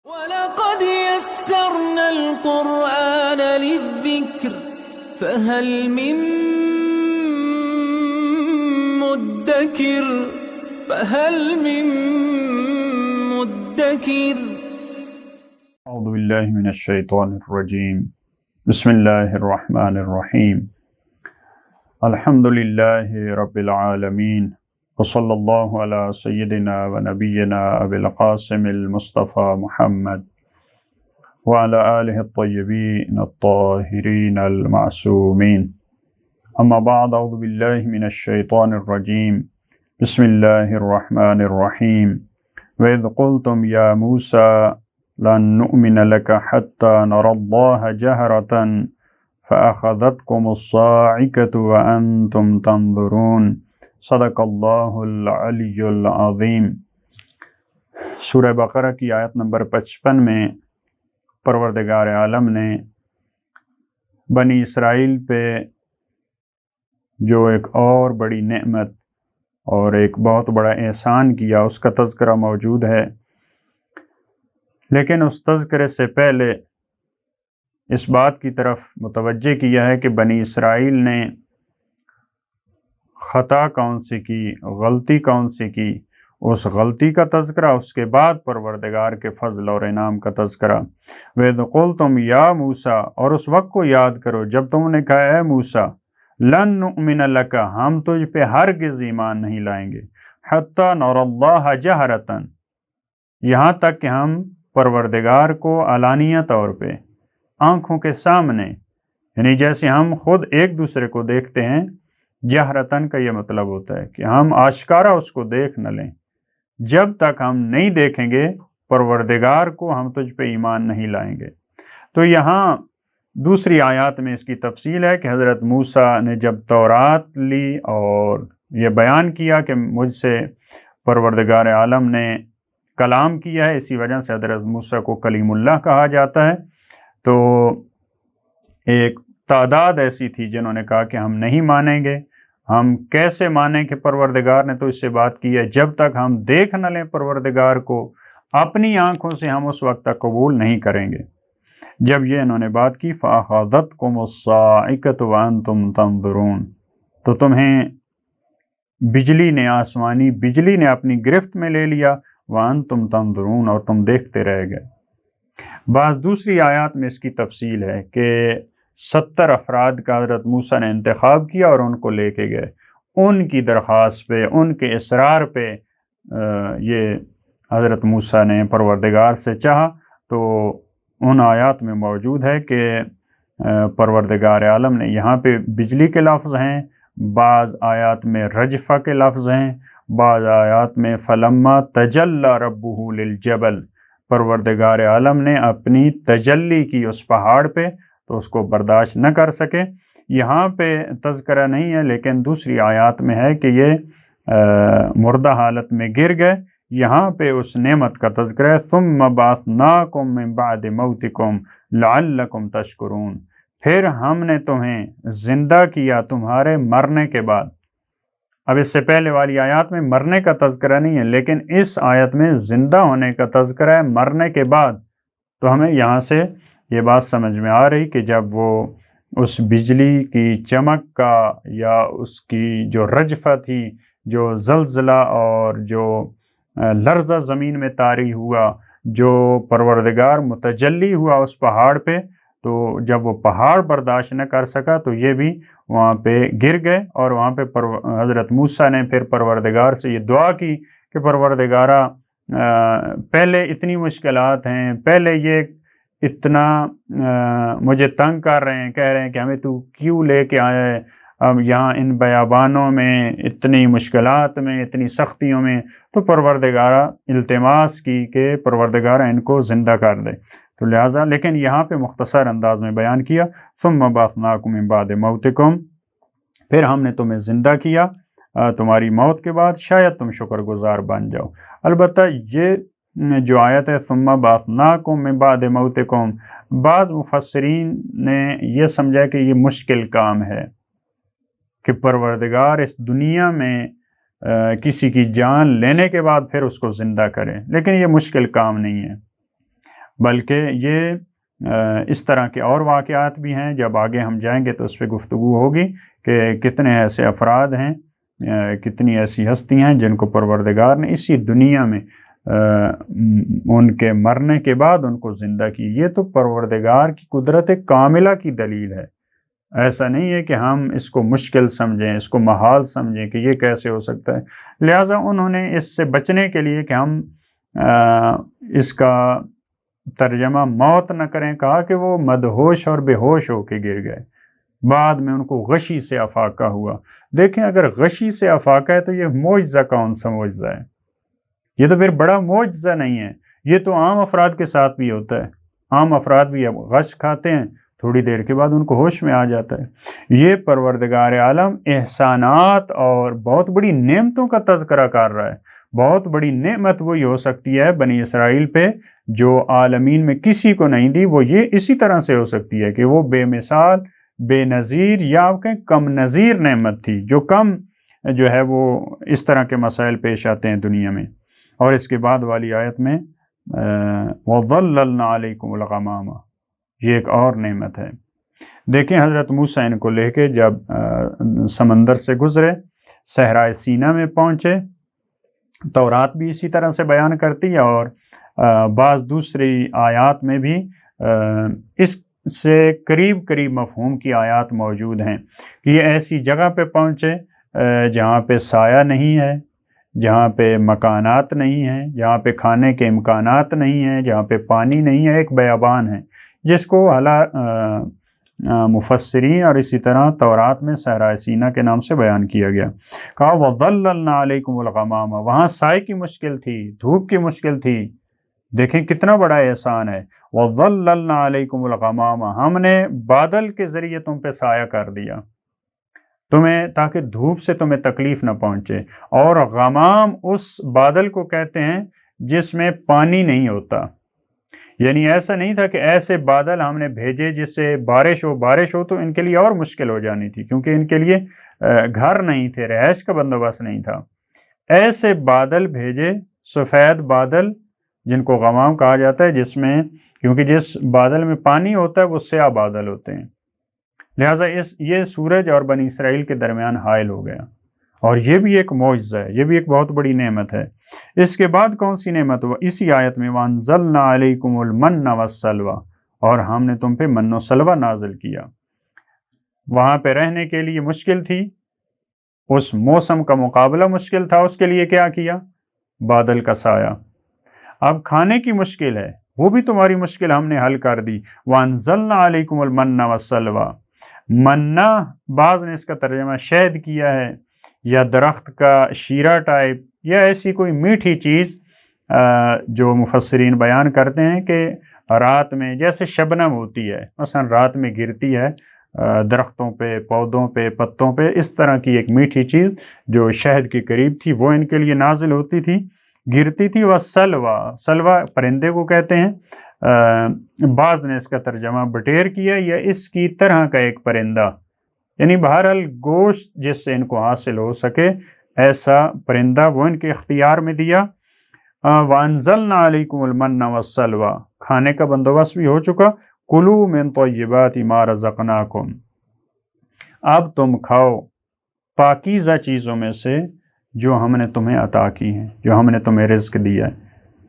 وَلَقَدْ يَسَّرْنَا الْقُرْآنَ لِلذِّكْرِ فَهَلْ مِن مُّدَّكِرٍ اعوذ باللہ من الشیطان الرجیم بسم اللہ الرحمن الرحیم الحمد للہ رب العالمین وصلی اللہ علی سیدنا و نبینا ابی القاسم المصطفى محمد وعلى آلہ الطیبین الطاہرین المعصومین اما بعد اعوذ باللہ من الشیطان الرجیم بسم اللہ الرحمن الرحیم وَإِذْ قُلْتُمْ يَا مُوسَى لَن نُؤْمِنَ لَكَ حَتَّى نَرَى اللَّهَ جَهْرَةً فَأَخَذَتْكُمُ الصَّاعِقَةُ وَأَنْتُمْ تَنظُرُونَ صدق اللہ العلی العظیم۔ سورہ بقرہ کی آیت نمبر 55 میں پروردگار عالم نے بنی اسرائیل پہ جو ایک اور بڑی نعمت اور ایک بہت بڑا احسان کیا اس کا تذکرہ موجود ہے، لیکن اس تذکرے سے پہلے اس بات کی طرف متوجہ کیا ہے کہ بنی اسرائیل نے خطا کون سی کی، غلطی کون سی کی، اس غلطی کا تذکرہ، اس کے بعد پروردگار کے فضل اور انعام کا تذکرہ۔ وَإِذْ قُلْتُمْ يَا مُوسَى، اور اس وقت کو یاد کرو جب تم نے کہا اے موسیٰ لن نؤمن لک، ہم تجھ پہ ہرگز ایمان نہیں لائیں گے، حتی نر اللہ جہرتاً، یہاں تک کہ ہم پروردگار کو علانیہ طور پہ آنکھوں کے سامنے، یعنی جیسے ہم خود ایک دوسرے کو دیکھتے ہیں، جہرتاً کا یہ مطلب ہوتا ہے کہ ہم آشکارا اس کو دیکھ نہ لیں، جب تک ہم نہیں دیکھیں گے پروردگار کو ہم تجھ پہ ایمان نہیں لائیں گے۔ تو یہاں دوسری آیات میں اس کی تفصیل ہے کہ حضرت موسیٰ نے جب تورات لی اور یہ بیان کیا کہ مجھ سے پروردگار عالم نے کلام کیا ہے، اسی وجہ سے حضرت موسیٰ کو کلیم اللہ کہا جاتا ہے، تو ایک تعداد ایسی تھی جنہوں نے کہا کہ ہم نہیں مانیں گے، ہم کیسے مانیں کہ پروردگار نے تو اس سے بات کی ہے، جب تک ہم دیکھ نہ لیں پروردگار کو اپنی آنکھوں سے ہم اس وقت تک قبول نہیں کریں گے۔ جب یہ انہوں نے بات کی فَأَخَذَتْكُمُ الصَّاعِقَةُ وَأَنْتُمْ تَنظُرُونَ، تو تمہیں بجلی نے، آسمانی بجلی نے اپنی گرفت میں لے لیا، وَأَنْتُمْ تَنظُرُونَ، اور تم دیکھتے رہ گئے۔ بعض دوسری آیات میں اس کی تفصیل ہے کہ 70 افراد کا حضرت موسیٰ نے انتخاب کیا اور ان کو لے کے گئے، ان کی درخواست پہ، ان کے اصرار پہ یہ حضرت موسیٰ نے پروردگار سے چاہا، تو ان آیات میں موجود ہے کہ پروردگار عالم نے یہاں پہ بجلی کے لفظ ہیں، بعض آیات میں رجفہ کے لفظ ہیں، بعض آیات میں فلما تجلی ربہ للجبل، پروردگار عالم نے اپنی تجلی کی اس پہاڑ پہ تو اس کو برداشت نہ کر سکے۔ یہاں پہ تذکرہ نہیں ہے، لیکن دوسری آیات میں ہے کہ یہ مردہ حالت میں گر گئے، یہاں پہ اس نعمت کا تذکرہ ہے ثم بعثناکم من بعد موتکم لعلکم تشکرون، پھر ہم نے تمہیں زندہ کیا تمہارے مرنے کے بعد۔ اب اس سے پہلے والی آیات میں مرنے کا تذکرہ نہیں ہے، لیکن اس آیت میں زندہ ہونے کا تذکرہ ہے مرنے کے بعد، تو ہمیں یہاں سے یہ بات سمجھ میں آ رہی کہ جب وہ اس بجلی کی چمک کا یا اس کی جو رجفہ تھی، جو زلزلہ اور جو لرزہ زمین میں طاری ہوا، جو پروردگار متجلی ہوا اس پہاڑ پہ، تو جب وہ پہاڑ برداشت نہ کر سکا تو یہ بھی وہاں پہ گر گئے، اور وہاں پہ حضرت موسیٰ نے پھر پروردگار سے یہ دعا کی کہ پروردگارہ پہلے اتنی مشکلات ہیں، پہلے یہ اتنا مجھے تنگ کر رہے ہیں، کہہ رہے ہیں کہ ہمیں تو کیوں لے کے آیا ہے اب یہاں ان بیابانوں میں، اتنی مشکلات میں، اتنی سختیوں میں، تو پروردگارہ التماس کی کہ پروردگارہ ان کو زندہ کر دے، تو لہٰذا لیکن یہاں پہ مختصر انداز میں بیان کیا ثم بعثناکم من بعد موتکم، پھر ہم نے تمہیں زندہ کیا تمہاری موت کے بعد، شاید تم شکر گزار بن جاؤ۔ البتہ یہ جو آیت ہے ثم بعثناکم من بعد موتکم، بعض مفسرین نے یہ سمجھا کہ یہ مشکل کام ہے کہ پروردگار اس دنیا میں کسی کی جان لینے کے بعد پھر اس کو زندہ کرے، لیکن یہ مشکل کام نہیں ہے۔ بلکہ یہ اس طرح کے اور واقعات بھی ہیں، جب آگے ہم جائیں گے تو اس پہ گفتگو ہوگی کہ کتنے ایسے افراد ہیں، کتنی ایسی ہستیاں ہیں جن کو پروردگار نے اسی دنیا میں ان کے مرنے کے بعد ان کو زندہ کی۔ یہ تو پروردگار کی قدرت کاملہ کی دلیل ہے۔ ایسا نہیں ہے کہ ہم اس کو مشکل سمجھیں، اس کو محال سمجھیں کہ یہ کیسے ہو سکتا ہے۔ لہٰذا انہوں نے اس سے بچنے کے لیے کہ ہم اس کا ترجمہ موت نہ کریں، کہا کہ وہ مدہوش اور بے ہوش ہو کے گر گئے، بعد میں ان کو غشی سے افاقہ ہوا۔ دیکھیں اگر غشی سے افاقہ ہے تو یہ معجزہ کون سا معجزہ ہے؟ یہ تو پھر بڑا معجزہ نہیں ہے، یہ تو عام افراد کے ساتھ بھی ہوتا ہے۔ عام افراد بھی اب غش کھاتے ہیں، تھوڑی دیر کے بعد ان کو ہوش میں آ جاتا ہے۔ یہ پروردگار عالم احسانات اور بہت بڑی نعمتوں کا تذکرہ کر رہا ہے۔ بہت بڑی نعمت وہی ہو سکتی ہے بنی اسرائیل پہ جو عالمین میں کسی کو نہیں دی، وہ یہ اسی طرح سے ہو سکتی ہے کہ وہ بے مثال، بے نظیر یا آپ کہیں کم نظیر نعمت تھی، جو کم جو ہے وہ اس طرح کے مسائل پیش آتے ہیں دنیا میں۔ اور اس کے بعد والی آیت میں وَظَلَّلْنَا عَلَيْكُمُ الْغَمَامَ، یہ ایک اور نعمت ہے۔ دیکھیں حضرت موسیٰ ان کو لے کے جب سمندر سے گزرے، صحرائے سینا میں پہنچے، تورات بھی اسی طرح سے بیان کرتی ہے اور بعض دوسری آیات میں بھی اس سے قریب قریب مفہوم کی آیات موجود ہیں کہ یہ ایسی جگہ پہ پہنچے جہاں پہ سایہ نہیں ہے، جہاں پہ مکانات نہیں ہیں، جہاں پہ کھانے کے امکانات نہیں ہیں، جہاں پہ پانی نہیں ہے، ایک بیابان ہے جس کو مفسرین اور اسی طرح تورات میں صحرائے سینا کے نام سے بیان کیا گیا۔ کہا وَظَلَّلْنَا عَلَيْكُمُ الْغَمَامَ، وہاں سائے کی مشکل تھی، دھوپ کی مشکل تھی۔ دیکھیں کتنا بڑا احسان ہے، وَظَلَّلْنَا عَلَيْكُمُ الْغَمَامَ، ہم نے بادل کے ذریعے تم پہ سایہ کر دیا تمہیں، تاکہ دھوپ سے تمہیں تکلیف نہ پہنچے۔ اور غمام اس بادل کو کہتے ہیں جس میں پانی نہیں ہوتا، یعنی ایسا نہیں تھا کہ ایسے بادل ہم نے بھیجے جس سے بارش ہو تو ان کے لیے اور مشکل ہو جانی تھی، کیونکہ ان کے لیے گھر نہیں تھے، رہائش کا بندوبست نہیں تھا۔ ایسے بادل بھیجے، سفید بادل جن کو غمام کہا جاتا ہے، جس میں کیونکہ جس بادل میں پانی ہوتا ہے وہ سیاہ بادل ہوتے ہیں، لہٰذا یہ سورج اور بنی اسرائیل کے درمیان حائل ہو گیا، اور یہ بھی ایک معجزہ ہے، یہ بھی ایک بہت بڑی نعمت ہے۔ اس کے بعد کون سی نعمت ہوا؟ اسی آیت میں وَأَنزَلْنَا عَلَيْكُمُ الْمَنَّ وَالسَّلْوَىٰ، اور ہم نے تم پہ من و سلوہ نازل کیا۔ وہاں پہ رہنے کے لیے مشکل تھی، اس موسم کا مقابلہ مشکل تھا، اس کے لیے کیا کیا؟ بادل کا سایہ۔ اب کھانے کی مشکل ہے، وہ بھی تمہاری مشکل ہم نے حل کر دی۔ وَأَنزَلْنَا عَلَيْكُمُ الْمَنَّ وَالسَّلْوَىٰ، منہ بعض نے اس کا ترجمہ شہد کیا ہے، یا درخت کا شیرہ ٹائپ، یا ایسی کوئی میٹھی چیز جو مفسرین بیان کرتے ہیں کہ رات میں جیسے شبنم ہوتی ہے، مثلا رات میں گرتی ہے درختوں پہ، پودوں پہ، پتوں پہ، اس طرح کی ایک میٹھی چیز جو شہد کے قریب تھی، وہ ان کے لیے نازل ہوتی تھی، گرتی تھی۔ سلوہ پرندے کو کہتے ہیں، بعض نے اس کا ترجمہ بٹیر کیا، یا اس کی طرح کا ایک پرندہ، یعنی بہرحال گوشت جس سے ان کو حاصل ہو سکے ایسا پرندہ وہ ان کے اختیار میں دیا۔ وَأَنزَلْنَا عَلَيْكُمُ الْمَنَّ وَالسَّلْوَىٰ، کھانے کا بندوبست بھی ہو چکا۔ کُلُوا مِن طَيِّبَاتِ مَا رَزَقْنَاكُمْ، اب تم کھاؤ پاکیزہ چیزوں میں سے جو ہم نے تمہیں عطا کی ہیں، جو ہم نے تمہیں رزق دیا ہے۔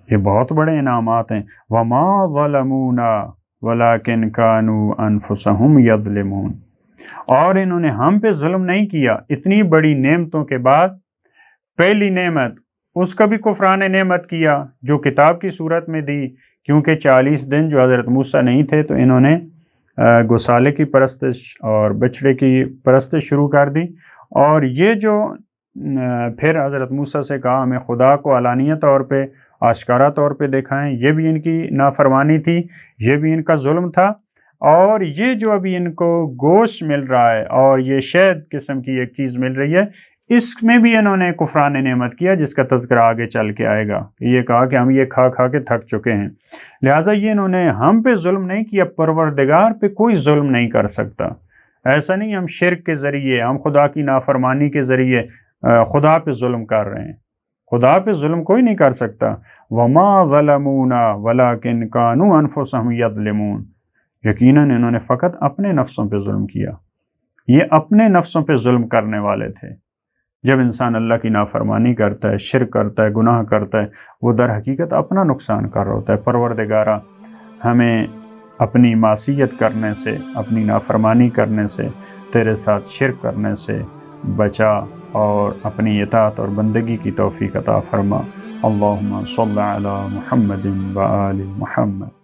یہ بہت بڑے انعامات ہیں۔ وَمَا ظَلَمُونَا وَلَٰكِن كَانُوا أَنفُسَهُمْ يَظْلِمُونَ، اور انہوں نے ہم پہ ظلم نہیں کیا۔ اتنی بڑی نعمتوں کے بعد پہلی نعمت اس کا بھی کفران نعمت کیا جو کتاب کی صورت میں دی، کیونکہ 40 دن جو حضرت موسیٰ نہیں تھے تو انہوں نے گوسالے کی پرستش اور بچڑے کی پرستش شروع کر دی، اور یہ جو پھر حضرت موسیٰ سے کہا ہمیں خدا کو علانیہ طور پہ، آشکارا طور پہ دکھائیں، یہ بھی ان کی نافرمانی تھی، یہ بھی ان کا ظلم تھا۔ اور یہ جو ابھی ان کو گوشت مل رہا ہے اور یہ شہد قسم کی ایک چیز مل رہی ہے، اس میں بھی انہوں نے کفران نعمت کیا، جس کا تذکرہ آگے چل کے آئے گا۔ یہ کہا کہ ہم یہ کھا کھا کے تھک چکے ہیں، لہٰذا یہ انہوں نے ہم پہ ظلم نہیں کیا۔ پروردگار پہ کوئی ظلم نہیں کر سکتا، ایسا نہیں ہم شرک کے ذریعے، ہم خدا کی نافرمانی کے ذریعے خدا پہ ظلم کر رہے ہیں، خدا پہ ظلم کوئی نہیں کر سکتا۔ وما ظلمونا ولکن کانوا انفسہم یظلمون، یقیناً انہوں نے فقط اپنے نفسوں پہ ظلم کیا، یہ اپنے نفسوں پہ ظلم کرنے والے تھے۔ جب انسان اللہ کی نافرمانی کرتا ہے، شرک کرتا ہے، گناہ کرتا ہے، وہ در حقیقت اپنا نقصان کر رہا ہوتا ہے۔ پروردگارہ ہمیں اپنی معصیت کرنے سے، اپنی نافرمانی کرنے سے، تیرے ساتھ شرک کرنے سے بچا اور اپنی اطاعت اور بندگی کی توفیق عطا فرما۔ اللہم صلی علی محمد و آل محمد۔